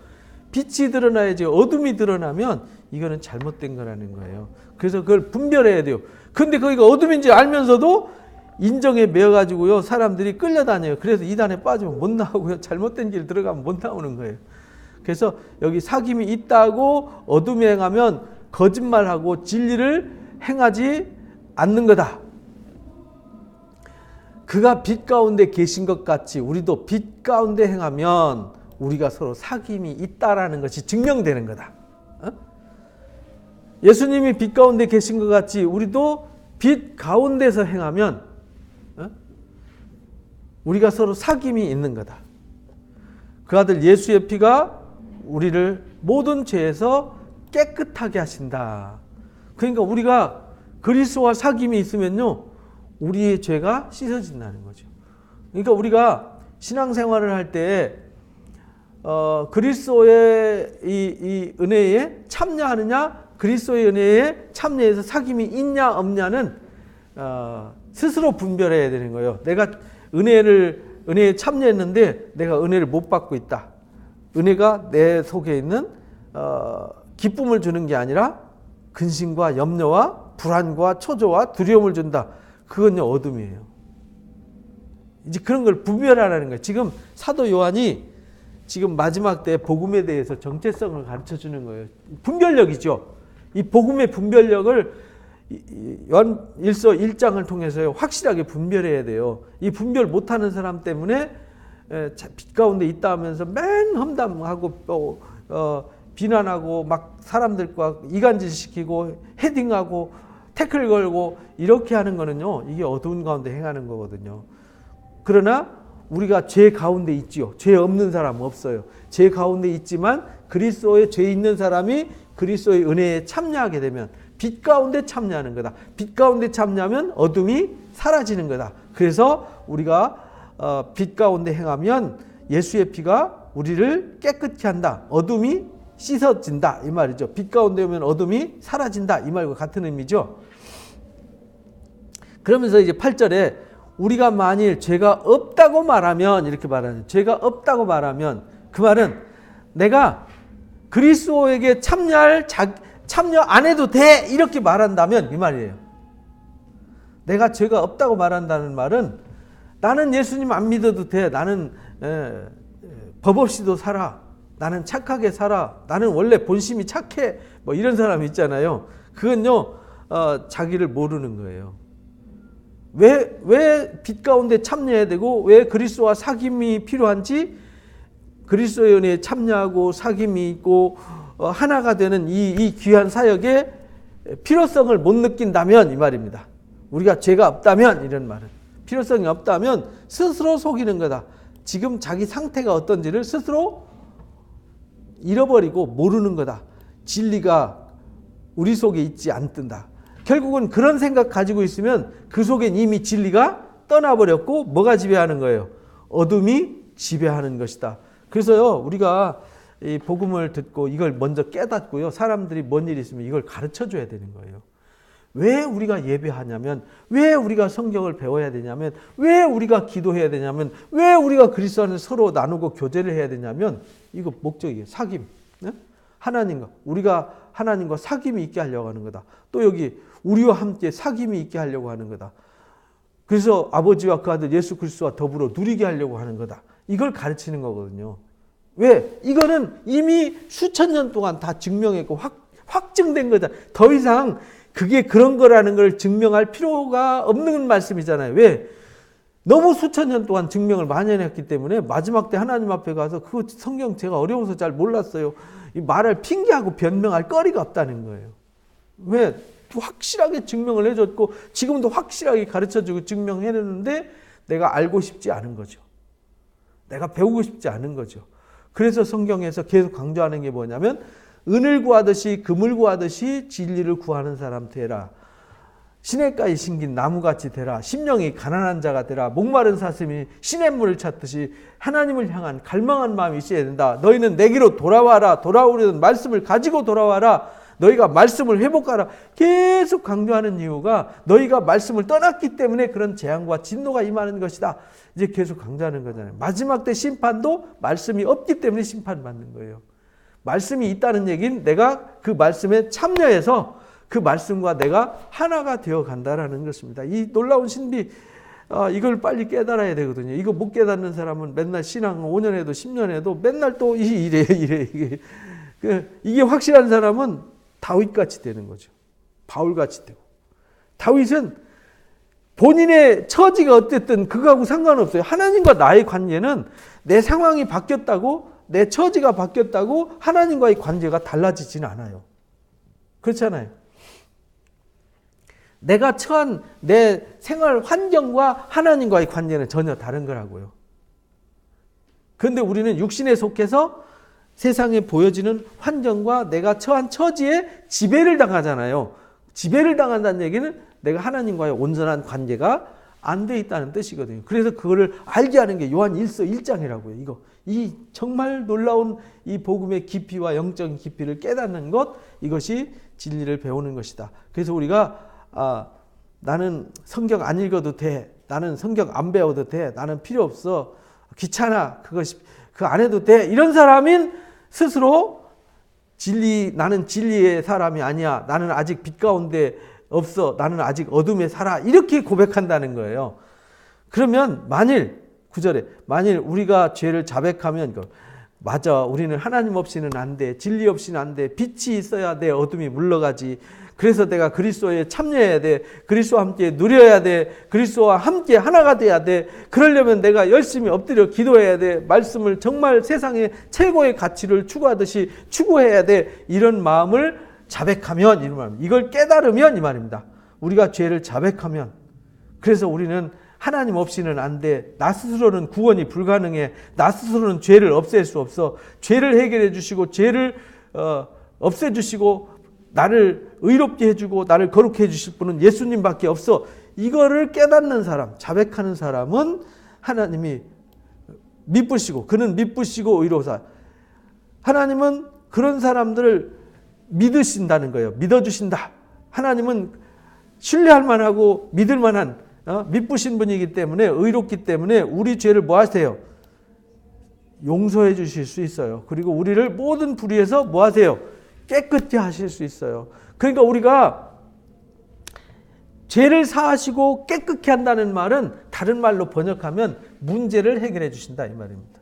빛이 드러나야지. 어둠이 드러나면 이거는 잘못된 거라는 거예요. 그래서 그걸 분별해야 돼요. 근데 거기가 어둠인지 알면서도 인정에 매여가지고요, 사람들이 끌려다녀요. 그래서 이단에 빠지면 못 나오고요, 잘못된 길 들어가면 못 나오는 거예요. 그래서 여기 사귐이 있다고 어둠에 행하면 거짓말하고 진리를 행하지 않는 거다. 그가 빛 가운데 계신 것 같이 우리도 빛 가운데 행하면 우리가 서로 사귐이 있다라는 것이 증명되는 거다. 예수님이 빛 가운데 계신 것 같이 우리도 빛 가운데서 행하면 우리가 서로 사귐이 있는 거다. 그 아들 예수의 피가 우리를 모든 죄에서 깨끗하게 하신다. 그러니까 우리가 그리스도와 사귐이 있으면요, 우리의 죄가 씻어진다는 거죠. 그러니까 우리가 신앙생활을 할 때 그리스도의 이 은혜에 참여하느냐, 그리스도의 은혜에 참여해서 사귐이 있냐 없냐는 스스로 분별해야 되는 거예요. 내가 은혜에 참여했는데 내가 은혜를 못 받고 있다. 은혜가 내 속에 있는 기쁨을 주는 게 아니라 근심과 염려와 불안과 초조와 두려움을 준다. 그건요, 어둠이에요. 이제 그런 걸 분별하라는 거예요. 지금 사도 요한이 지금 마지막 때 복음에 대해서 정체성을 가르쳐 주는 거예요. 분별력이죠. 이 복음의 분별력을 요한 1서 1장을 통해서 확실하게 분별해야 돼요. 이 분별 못하는 사람 때문에 빛 가운데 있다 하면서 맨 험담하고 비난하고 막 사람들과 이간질 시키고 헤딩하고 태클 걸고 이렇게 하는 거는요, 이게 어두운 가운데 행하는 거거든요. 그러나 우리가 죄 가운데 있지요. 죄 없는 사람 없어요. 죄 가운데 있지만 그리스도의 죄 있는 사람이 그리스도의 은혜에 참여하게 되면 빛 가운데 참여하는 거다. 빛 가운데 참여하면 어둠이 사라지는 거다. 그래서 우리가 빛 가운데 행하면 예수의 피가 우리를 깨끗게 한다. 어둠이 씻어진다 이 말이죠. 빛 가운데 오면 어둠이 사라진다 이 말과 같은 의미죠. 그러면서 이제 8절에 우리가 만일 죄가 없다고 말하면 이렇게 말하는, 죄가 없다고 말하면 그 말은 내가 그리스도에게 참여 안 해도 돼 이렇게 말한다면 이 말이에요. 내가 죄가 없다고 말한다는 말은 나는 예수님 안 믿어도 돼. 나는 법 없이도 살아. 나는 착하게 살아. 나는 원래 본심이 착해. 뭐 이런 사람 있잖아요. 그건요, 자기를 모르는 거예요. 왜 빛 가운데 참여해야 되고 왜 그리스도와 사귐이 필요한지, 그리스도의 은혜에 참여하고 사귐이 있고 하나가 되는 이 귀한 사역의 필요성을 못 느낀다면 이 말입니다. 우리가 죄가 없다면, 이런 말은 필요성이 없다면 스스로 속이는 거다. 지금 자기 상태가 어떤지를 스스로 잃어버리고 모르는 거다. 진리가 우리 속에 있지 않든다. 결국은 그런 생각 가지고 있으면 그 속엔 이미 진리가 떠나버렸고 뭐가 지배하는 거예요? 어둠이 지배하는 것이다. 그래서요, 우리가 이 복음을 듣고 이걸 먼저 깨닫고요, 사람들이 뭔 일이 있으면 이걸 가르쳐 줘야 되는 거예요. 왜 우리가 예배하냐면, 왜 우리가 성경을 배워야 되냐면, 왜 우리가 기도해야 되냐면, 왜 우리가 그리스도 안에서 서로 나누고 교제를 해야 되냐면, 이거 목적이에요. 사귐. 네? 하나님과, 우리가 하나님과 사귐이 있게 하려고 하는 거다. 또 여기 우리와 함께 사귐이 있게 하려고 하는 거다. 그래서 아버지와 그 아들 예수 그리스도와 더불어 누리게 하려고 하는 거다. 이걸 가르치는 거거든요. 왜? 이거는 이미 수천 년 동안 다 증명했고 확증된 거다. 더 이상 그게 그런 거라는 걸 증명할 필요가 없는 말씀이잖아요. 왜? 너무 수천 년 동안 증명을 많이 해냈기 때문에 마지막 때 하나님 앞에 가서 그 성경 제가 어려워서 잘 몰랐어요. 이 말을 핑계하고 변명할 거리가 없다는 거예요. 왜? 확실하게 증명을 해줬고 지금도 확실하게 가르쳐주고 증명해냈는데 내가 알고 싶지 않은 거죠. 내가 배우고 싶지 않은 거죠. 그래서 성경에서 계속 강조하는 게 뭐냐면, 은을 구하듯이 금을 구하듯이 진리를 구하는 사람 되라. 시냇가에 심긴 나무같이 되라. 심령이 가난한 자가 되라. 목마른 사슴이 시냇물을 찾듯이 하나님을 향한 갈망한 마음이 있어야 된다. 너희는 내게로 돌아와라. 돌아오려는 말씀을 가지고 돌아와라. 너희가 말씀을 회복하라. 계속 강조하는 이유가 너희가 말씀을 떠났기 때문에 그런 재앙과 진노가 임하는 것이다. 이제 계속 강조하는 거잖아요. 마지막 때 심판도 말씀이 없기 때문에 심판받는 거예요. 말씀이 있다는 얘기는 내가 그 말씀에 참여해서 그 말씀과 내가 하나가 되어 간다라는 것입니다. 이 놀라운 신비, 이걸 빨리 깨달아야 되거든요. 이거 못 깨닫는 사람은 맨날 신앙 5년 해도 10년 해도 맨날 또 이래. 이게 확실한 사람은 다윗같이 되는 거죠. 바울같이 되고. 다윗은 본인의 처지가 어쨌든 그거하고 상관없어요. 하나님과 나의 관계는 내 상황이 바뀌었다고 내 처지가 바뀌었다고 하나님과의 관계가 달라지지는 않아요. 그렇잖아요. 내가 처한 내 생활 환경과 하나님과의 관계는 전혀 다른 거라고요. 그런데 우리는 육신에 속해서 세상에 보여지는 환경과 내가 처한 처지에 지배를 당하잖아요. 지배를 당한다는 얘기는 내가 하나님과의 온전한 관계가 안 돼 있다는 뜻이거든요. 그래서 그거를 알게 하는 게 요한 1서 1장이라고요. 이 정말 놀라운 이 복음의 깊이와 영적인 깊이를 깨닫는 것, 이것이 진리를 배우는 것이다. 그래서 우리가 나는 성경 안 읽어도 돼. 나는 성경 안 배워도 돼. 나는 필요 없어. 귀찮아. 그거 안 해도 돼. 이런 사람인 스스로 나는 진리의 사람이 아니야. 나는 아직 빛 가운데 없어. 나는 아직 어둠에 살아. 이렇게 고백한다는 거예요. 그러면 만일 9절에 만일 우리가 죄를 자백하면 맞아. 우리는 하나님 없이는 안 돼. 진리 없이는 안 돼. 빛이 있어야 내 어둠이 물러가지. 그래서 내가 그리스도에 참여해야 돼. 그리스도와 함께 누려야 돼. 그리스도와 함께 하나가 돼야 돼. 그러려면 내가 열심히 엎드려 기도해야 돼. 말씀을 정말 세상의 최고의 가치를 추구하듯이 추구해야 돼. 이런 마음을 자백하면, 이런 말입니다. 이걸 깨달으면 이 말입니다. 우리가 죄를 자백하면, 그래서 우리는 하나님 없이는 안 돼. 나 스스로는 구원이 불가능해. 나 스스로는 죄를 없앨 수 없어. 죄를 해결해 주시고 죄를 없애 주시고 나를 의롭게 해주고 나를 거룩해 주실 분은 예수님밖에 없어. 이거를 깨닫는 사람, 자백하는 사람은 하나님이 미쁘시고 그는 미쁘시고 의로우사. 하나님은 그런 사람들을 믿으신다는 거예요. 믿어주신다. 하나님은 신뢰할 만하고 믿을 만한 미쁘신 분이기 때문에, 의롭기 때문에 우리 죄를 뭐 하세요? 용서해 주실 수 있어요. 그리고 우리를 모든 불의에서 뭐 하세요? 깨끗게 하실 수 있어요. 그러니까 우리가 죄를 사하시고 깨끗게 한다는 말은 다른 말로 번역하면 문제를 해결해 주신다 이 말입니다.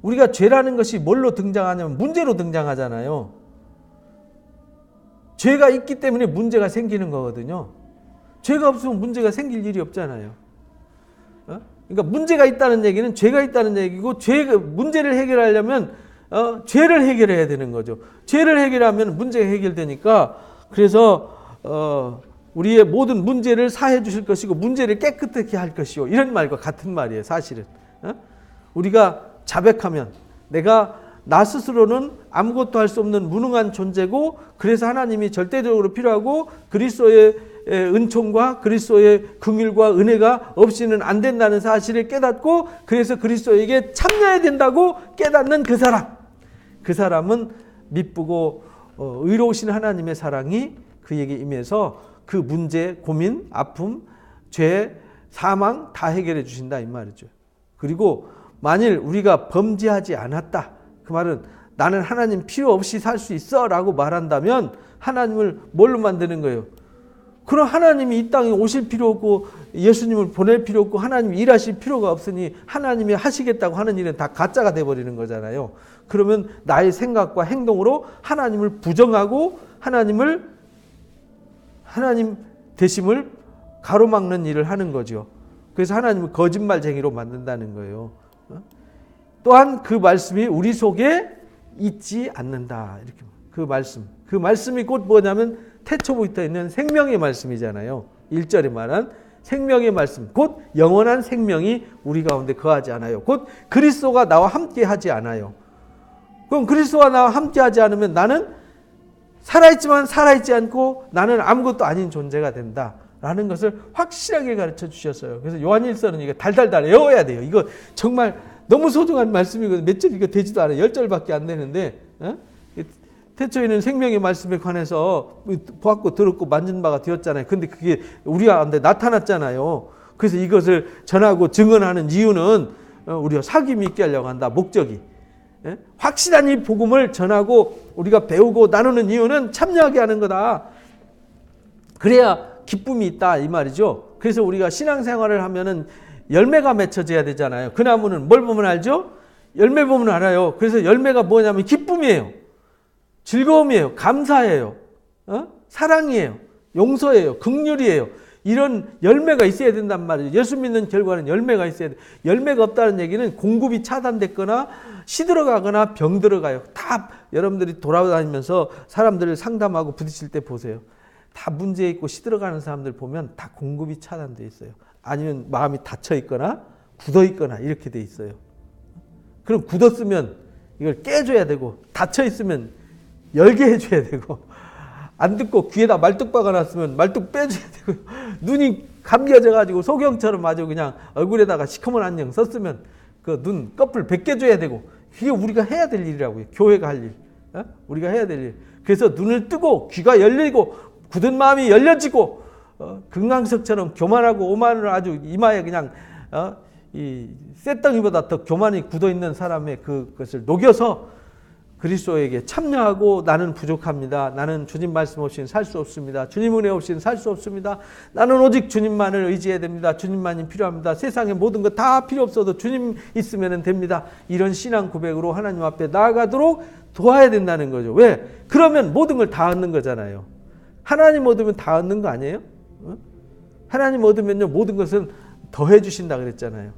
우리가 죄라는 것이 뭘로 등장하냐면 문제로 등장하잖아요. 죄가 있기 때문에 문제가 생기는 거거든요. 죄가 없으면 문제가 생길 일이 없잖아요. 그러니까 문제가 있다는 얘기는 죄가 있다는 얘기고, 문제를 해결하려면 죄를 해결해야 되는 거죠. 죄를 해결하면 문제가 해결되니까, 그래서 우리의 모든 문제를 사해 주실 것이고 문제를 깨끗하게 할 것이요. 이런 말과 같은 말이에요. 사실은. 우리가 자백하면 내가 나 스스로는 아무것도 할 수 없는 무능한 존재고, 그래서 하나님이 절대적으로 필요하고 그리스도의 은총과 그리스도의 긍휼과 은혜가 없이는 안 된다는 사실을 깨닫고, 그래서 그리스도에게 참여해야 된다고 깨닫는 그 사람은 미쁘고 의로우신 하나님의 사랑이 그에게 임해서 그 문제, 고민, 아픔, 죄, 사망 다 해결해 주신다 이 말이죠. 그리고 만일 우리가 범죄하지 않았다, 그 말은 나는 하나님 필요 없이 살 수 있어 라고 말한다면 하나님을 뭘로 만드는 거예요? 그럼 하나님이 이 땅에 오실 필요 없고 예수님을 보낼 필요 없고 하나님이 일하실 필요가 없으니 하나님이 하시겠다고 하는 일은 다 가짜가 돼버리는 거잖아요. 그러면 나의 생각과 행동으로 하나님을 부정하고 하나님 되심을 가로막는 일을 하는 거죠. 그래서 하나님을 거짓말쟁이로 만든다는 거예요. 또한 그 말씀이 우리 속에 있지 않는다. 이렇게 그 말씀이 곧 뭐냐면 태초부터 있는 생명의 말씀이잖아요. 1절에 말한 생명의 말씀, 곧 영원한 생명이 우리 가운데 거하지 않아요. 곧 그리스도가 나와 함께 하지 않아요. 그럼 그리스도가 나와 함께 하지 않으면 나는 살아있지만 살아있지 않고 나는 아무것도 아닌 존재가 된다라는 것을 확실하게 가르쳐 주셨어요. 그래서 요한 1서는 이거 달달달 외워야 돼요. 이거 정말 너무 소중한 말씀이거든요. 몇 절 이거 되지도 않아요. 10절밖에 안 되는데, 태초에는 생명의 말씀에 관해서 보았고 들었고 만진 바가 되었잖아요. 근데 그게 우리 가운데 나타났잖아요. 그래서 이것을 전하고 증언하는 이유는 우리가 사귐이 있게 하려고 한다. 목적이. 확실한 이 복음을 전하고 우리가 배우고 나누는 이유는 참여하게 하는 거다. 그래야 기쁨이 있다 이 말이죠. 그래서 우리가 신앙생활을 하면은 열매가 맺혀져야 되잖아요. 그 나무는 뭘 보면 알죠? 열매 보면 알아요. 그래서 열매가 뭐냐면 기쁨이에요. 즐거움이에요. 감사예요. 사랑이에요. 용서예요. 긍휼이에요. 이런 열매가 있어야 된단 말이에요. 예수 믿는 결과는 열매가 있어야 돼. 열매가 없다는 얘기는 공급이 차단됐거나 시들어가거나 병들어가요. 다 여러분들이 돌아다니면서 사람들을 상담하고 부딪힐 때 보세요. 다 문제 있고 시들어가는 사람들 보면 다 공급이 차단돼 있어요. 아니면 마음이 닫혀 있거나 굳어 있거나 이렇게 돼 있어요. 그럼 굳었으면 이걸 깨줘야 되고, 닫혀 있으면 열게 해줘야 되고, 안 듣고 귀에다 말뚝 박아놨으면 말뚝 빼줘야 되고, 눈이 감겨져가지고 소경처럼 아주 그냥 얼굴에다가 시커먼 안경 썼으면 그 눈 꺼풀 벗겨줘야 되고, 그게 우리가 해야 될 일이라고요. 교회가 할 일. 우리가 해야 될 일. 그래서 눈을 뜨고 귀가 열리고 굳은 마음이 열려지고 금강석처럼 교만하고 오만을 아주 이마에 그냥 이 쇳덩이보다 더 교만이 굳어있는 사람의 그것을 녹여서 그리스도에게 참여하고, 나는 부족합니다. 나는 주님 말씀 없이는 살 수 없습니다. 주님 은혜 없이는 살 수 없습니다. 나는 오직 주님만을 의지해야 됩니다. 주님만이 필요합니다. 세상의 모든 것 다 필요 없어도 주님 있으면 됩니다. 이런 신앙 고백으로 하나님 앞에 나아가도록 도와야 된다는 거죠. 왜? 그러면 모든 걸 다 얻는 거잖아요. 하나님 얻으면 다 얻는 거 아니에요? 하나님 얻으면요, 모든 것은 더해 주신다 그랬잖아요.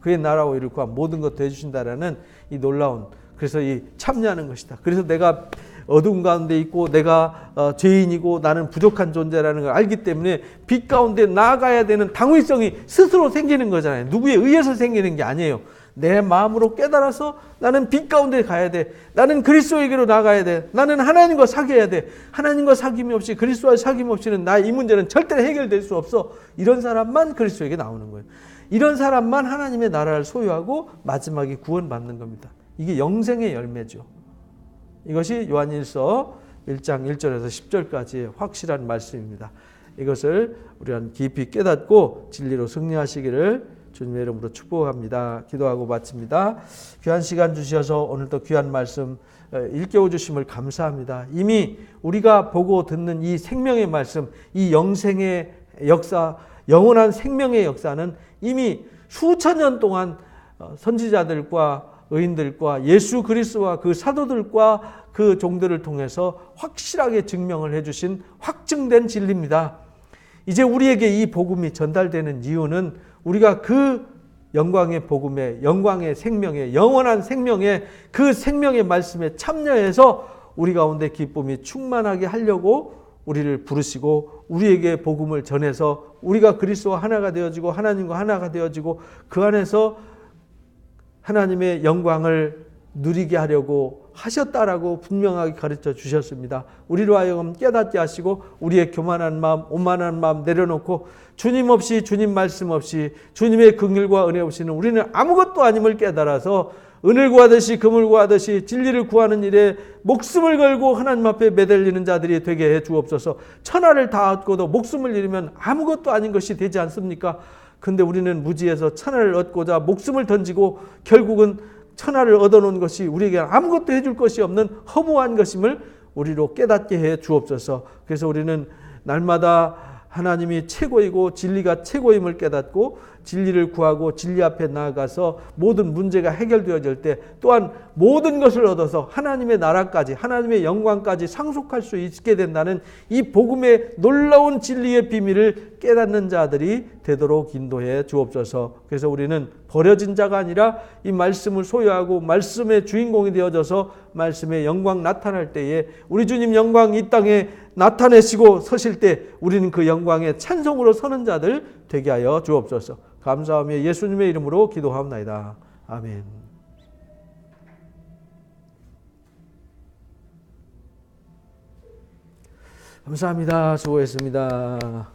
그의 나라와 이를 구하 모든 것 더해 주신다라는 이 놀라운, 그래서 이 참여하는 것이다. 그래서 내가 어두운 가운데 있고 내가 죄인이고 나는 부족한 존재라는 걸 알기 때문에 빛 가운데 나아가야 되는 당위성이 스스로 생기는 거잖아요. 누구에 의해서 생기는 게 아니에요. 내 마음으로 깨달아서 나는 빛 가운데 가야 돼. 나는 그리스도에게로 나가야 돼. 나는 하나님과 사귀어야 돼. 하나님과 사귐이 없이, 그리스도와 사귐 없이는 나 이 문제는 절대 해결될 수 없어. 이런 사람만 그리스도에게 나오는 거예요. 이런 사람만 하나님의 나라를 소유하고 마지막에 구원받는 겁니다. 이게 영생의 열매죠. 이것이 요한일서 1장 1절에서 10절까지의 확실한 말씀입니다. 이것을 우리가 깊이 깨닫고 진리로 승리하시기를 주님의 이름으로 축복합니다. 기도하고 마칩니다. 귀한 시간 주셔서 오늘도 귀한 말씀 일깨워 주심을 감사합니다. 이미 우리가 보고 듣는 이 생명의 말씀, 이 영생의 역사, 영원한 생명의 역사는 이미 수천 년 동안 선지자들과 의인들과 예수 그리스도와 그 사도들과 그 종들을 통해서 확실하게 증명을 해주신 확증된 진리입니다. 이제 우리에게 이 복음이 전달되는 이유는 우리가 그 영광의 복음에, 영광의 생명에, 영원한 생명에, 그 생명의 말씀에 참여해서 우리 가운데 기쁨이 충만하게 하려고 우리를 부르시고 우리에게 복음을 전해서 우리가 그리스도와 하나가 되어지고 하나님과 하나가 되어지고 그 안에서 하나님의 영광을 누리게 하려고 하셨다라고 분명하게 가르쳐 주셨습니다. 우리로 하여금 깨닫게 하시고 우리의 교만한 마음, 오만한 마음 내려놓고 주님 없이, 주님 말씀 없이, 주님의 긍휼과 은혜 없이는 우리는 아무것도 아님을 깨달아서 은을 구하듯이 금을 구하듯이 진리를 구하는 일에 목숨을 걸고 하나님 앞에 매달리는 자들이 되게 해 주옵소서. 천하를 다 얻고도 목숨을 잃으면 아무것도 아닌 것이 되지 않습니까? 근데 우리는 무지해서 천하를 얻고자 목숨을 던지고 결국은 천하를 얻어놓은 것이 우리에게 아무것도 해줄 것이 없는 허무한 것임을 우리로 깨닫게 해 주옵소서. 그래서 우리는 날마다 하나님이 최고이고 진리가 최고임을 깨닫고 진리를 구하고 진리 앞에 나아가서 모든 문제가 해결되어질 때 또한 모든 것을 얻어서 하나님의 나라까지, 하나님의 영광까지 상속할 수 있게 된다는 이 복음의 놀라운 진리의 비밀을 깨닫는 자들이 되도록 인도해 주옵소서. 그래서 우리는 버려진 자가 아니라 이 말씀을 소유하고 말씀의 주인공이 되어져서 말씀의 영광 나타날 때에 우리 주님 영광 이 땅에 나타내시고 서실 때 우리는 그 영광의 찬송으로 서는 자들 되게 하여 주옵소서. 감사하며 예수님의 이름으로 기도하옵나이다. 아멘. 감사합니다. 수고했습니다.